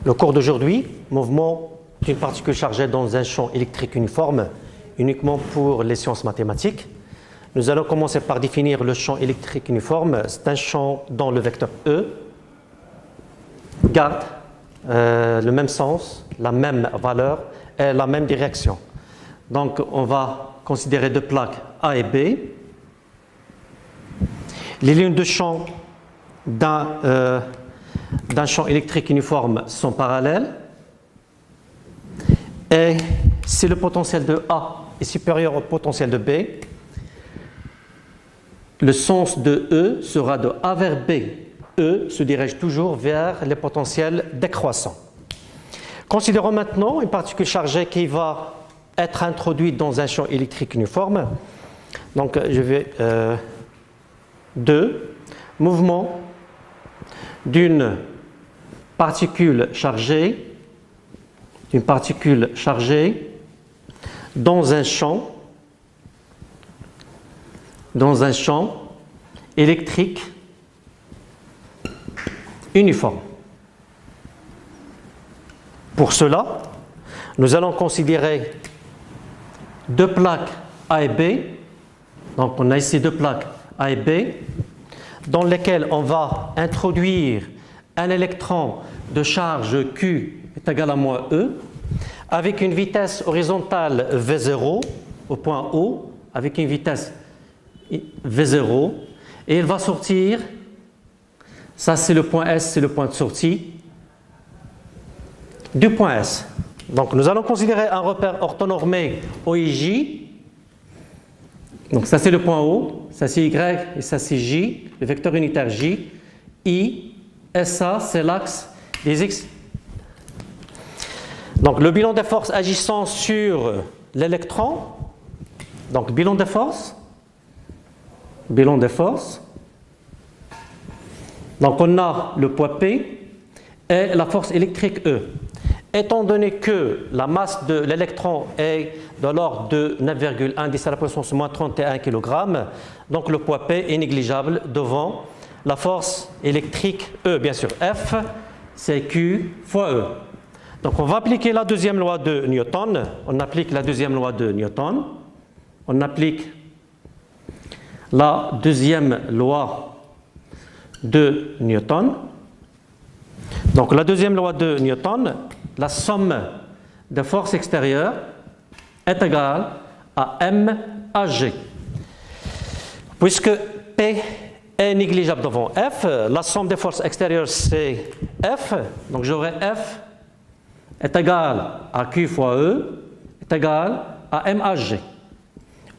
Le cours d'aujourd'hui, mouvement d'une particule chargée dans un champ électrique uniforme, uniquement pour les sciences mathématiques. Nous allons commencer par définir le champ électrique uniforme. C'est un champ dont le vecteur E garde le même sens, la même valeur et la même direction. Donc on va considérer deux plaques A et B. Les lignes de champ d'un champ électrique uniforme sont parallèles. Et si le potentiel de A est supérieur au potentiel de B, le sens de E sera de A vers B. E se dirige toujours vers les potentiels décroissants. Considérons maintenant une particule chargée qui va être introduite dans un champ électrique uniforme. Donc je vais 2. Mouvement d'une particule chargée dans un champ électrique uniforme. Pour cela, nous allons considérer deux plaques A et B. Donc on a ici deux plaques A et B dans lesquelles on va introduire un électron de charge Q est égal à moins E avec une vitesse horizontale V0 au point O, avec une vitesse V0, et il va sortir, ça c'est le point S, c'est le point de sortie du point S. Donc nous allons considérer un repère orthonormé OIJ. Donc ça c'est le point O, ça c'est Y et ça c'est J, le vecteur unitaire J. I, SA c'est l'axe des X. Donc le bilan des forces agissant sur l'électron, donc bilan des forces. Donc on a le poids P et la force électrique E. Étant donné que la masse de l'électron est de l'ordre de 9,1 10 à la puissance moins 31 kg, donc le poids P est négligeable devant la force électrique E. Bien sûr, F, c'est Q fois E. Donc on va appliquer la deuxième loi de Newton. On applique la deuxième loi de Newton. On applique la deuxième loi de Newton. Donc la deuxième loi de Newton, la somme des forces extérieures est égale à M à G. Puisque P est négligeable devant F, la somme des forces extérieures c'est F, donc j'aurai F est égal à Q fois E est égal à M à G.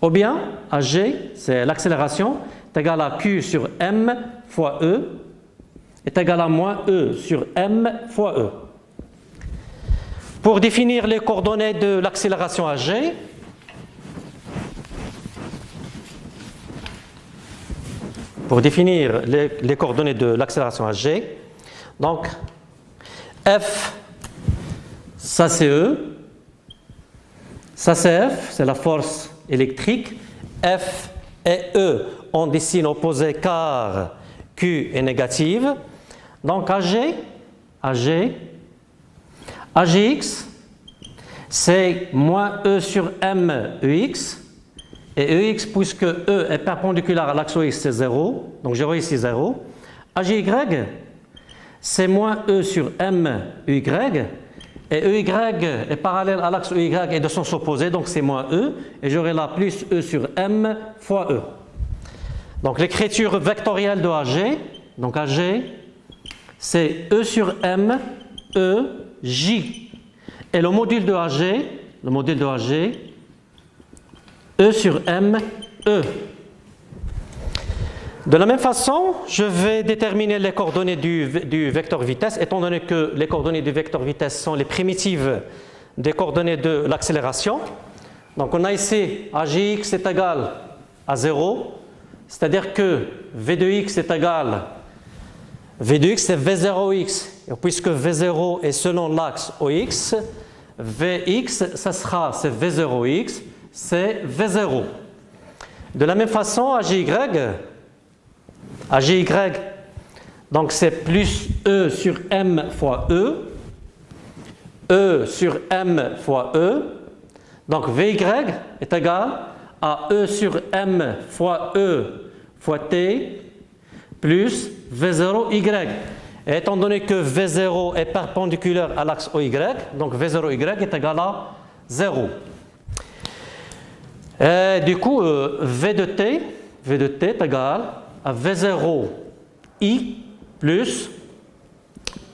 Ou bien, AG, c'est l'accélération, est égal à Q sur M fois E est égal à moins E sur M fois E. Pour définir les coordonnées de l'accélération AG, donc F, ça c'est E, ça c'est F, c'est la force électrique. F et E ont des signes opposés car Q est négative. Donc AGX, c'est moins E sur M EX. Et EX, puisque E est perpendiculaire à l'axe OX, c'est 0. Donc j'aurai ici 0. AGY, c'est moins E sur M EY. Et EY est parallèle à l'axe EY et de sens opposé, donc c'est moins E. Et j'aurai là plus E sur M fois E. Donc l'écriture vectorielle de AG, donc AG, c'est E sur M, E, J. Et le module de AG, E sur M, E. De la même façon, je vais déterminer les coordonnées du vecteur vitesse, étant donné que les coordonnées du vecteur vitesse sont les primitives des coordonnées de l'accélération. Donc on a ici AGX est égal à 0, c'est-à-dire que V de x est égal, V de x c'est V0x, et puisque V0 est selon l'axe OX, Vx, ça sera, c'est V0x, c'est V0. De la même façon, AGY, donc c'est plus E sur M fois E, E sur M fois E. Donc Vy est égal à E sur M fois E fois T plus V0Y. Et étant donné que V0 est perpendiculaire à l'axe OY, donc V0Y est égal à 0. Et du coup, V de T est égal à V0I plus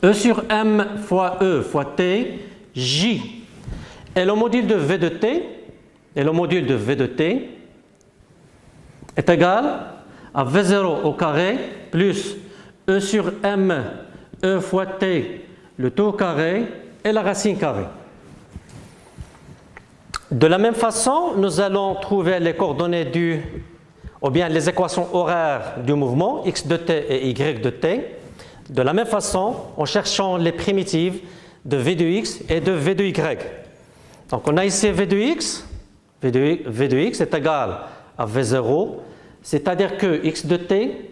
E sur M fois E fois T, J. Et le module de V de T, est égal à V0 au carré plus E sur M, E fois T, le tout au carré et la racine carrée. De la même façon, nous allons trouver les coordonnées ou bien les équations horaires du mouvement x de t et y de t. De la même façon, en cherchant les primitives de v de x et de v de y. Donc on a ici v de x est égal à v0, c'est-à-dire que x de t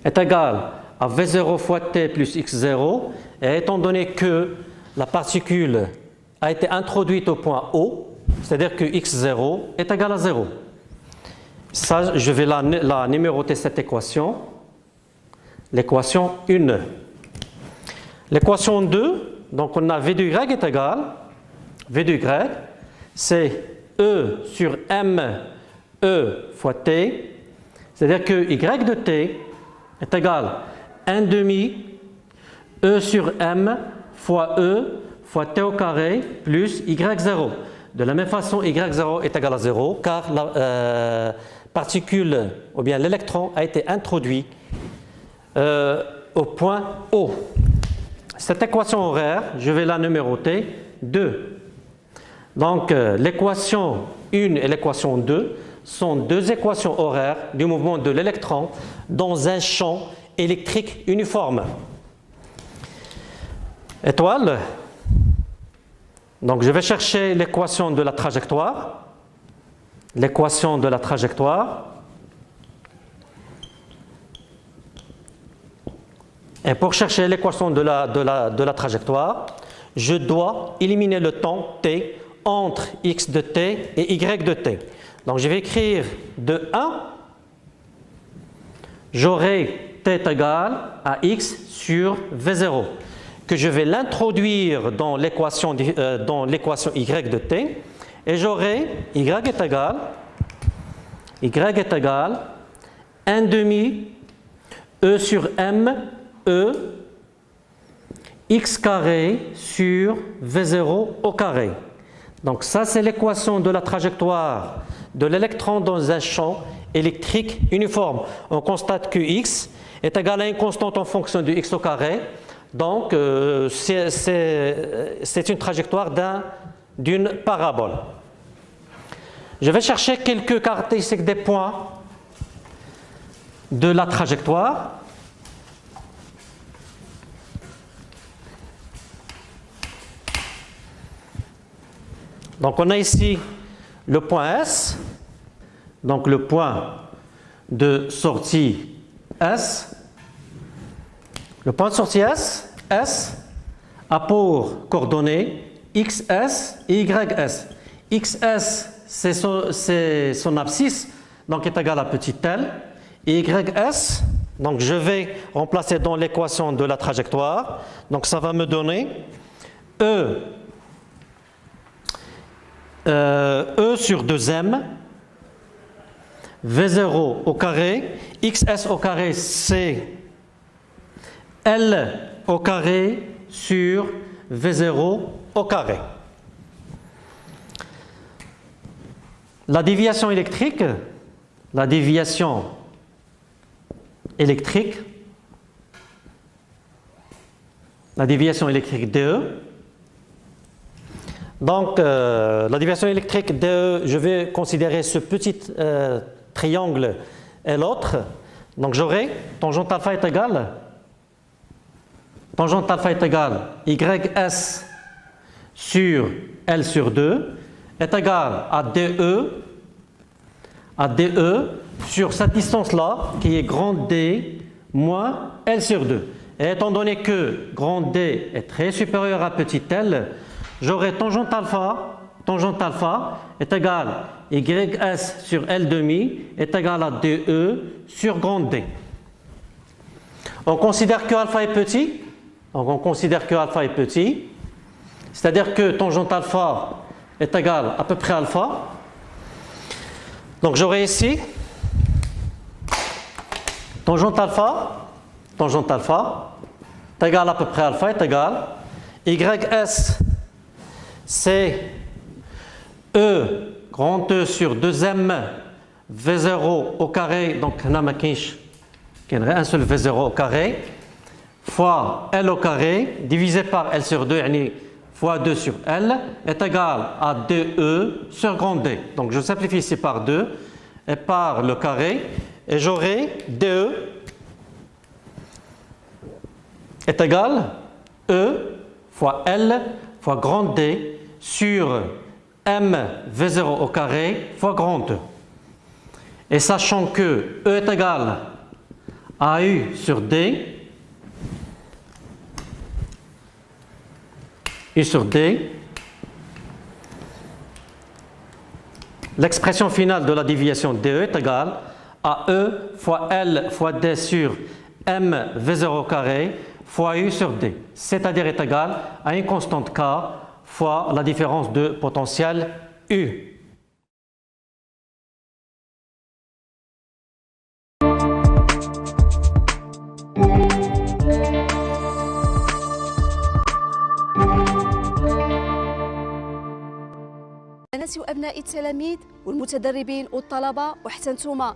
est égal à v0 fois t plus x0, et étant donné que la particule a été introduite au point O, c'est-à-dire que x0 est égal à 0. Ça, je vais la numéroter cette équation. L'équation 1. L'équation 2, donc on a v de y est égal, v de y, c'est E sur M, E fois T, c'est-à-dire que y de T est égal à 1 demi E sur M fois E fois T au carré plus y0. De la même façon, y0 est égal à 0 car la particule, ou bien l'électron, a été introduit au point O. Cette équation horaire, je vais la numéroter 2. Donc l'équation 1 et l'équation 2 sont deux équations horaires du mouvement de l'électron dans un champ électrique uniforme. Étoile. Donc je vais chercher l'équation de la trajectoire. L'équation de la trajectoire. Et pour chercher l'équation de la trajectoire, je dois éliminer le temps t entre x de t et y de t. Donc je vais écrire de 1, j'aurai t égal à x sur v0, que je vais l'introduire dans l'équation y de t, et j'aurai y est égal 1 demi e sur m e x carré sur v0 au carré. Donc ça, c'est l'équation de la trajectoire de l'électron dans un champ électrique uniforme. On constate que x est égal à une constante en fonction de x au carré. Donc c'est une trajectoire d'une parabole. Je vais chercher quelques caractéristiques des points de la trajectoire. Donc on a ici le point S, donc le point de sortie S. Le point de sortie S a pour coordonnées XS et YS. XS, c'est son abscisse, donc est égal à petit l. Et YS, donc je vais remplacer dans l'équation de la trajectoire. Donc ça va me donner E sur 2m, V0 au carré, XS au carré, c'est L au carré sur V0 au carré. La déviation électrique DE. Donc, la déviation électrique DE, je vais considérer ce petit triangle et l'autre. Donc, j'aurai tangente alpha est égale YS sur L sur 2 est égal à DE sur cette distance-là qui est grande D moins L sur 2. Et étant donné que grand D est très supérieur à petit l, j'aurai tangente alpha est égal à YS sur L demi est égal à DE sur grand D. On considère que alpha est petit, c'est-à-dire que tangente alpha est égal à peu près alpha. Donc j'aurai ici tangente alpha est égal à peu près alpha est égal YS c'est E grand E sur 2M V0 au carré, donc il y a un seul V0 au carré, fois L au carré, divisé par L sur 2, fois 2 sur L, est égal à 2E sur grand D. Donc je simplifie ici par 2 et par le carré, et j'aurai DE est égal E fois L fois grand D sur M V0 au carré fois grand E. Et sachant que E est égal à U sur D, l'expression finale de la déviation DE est égale à E fois L fois D sur M V0 au carré fois U sur D, c'est-à-dire est égal à une constante K fois la différence de potentiel U. أبناء التلاميذ والمتدربين والطلبة وحتى نتوما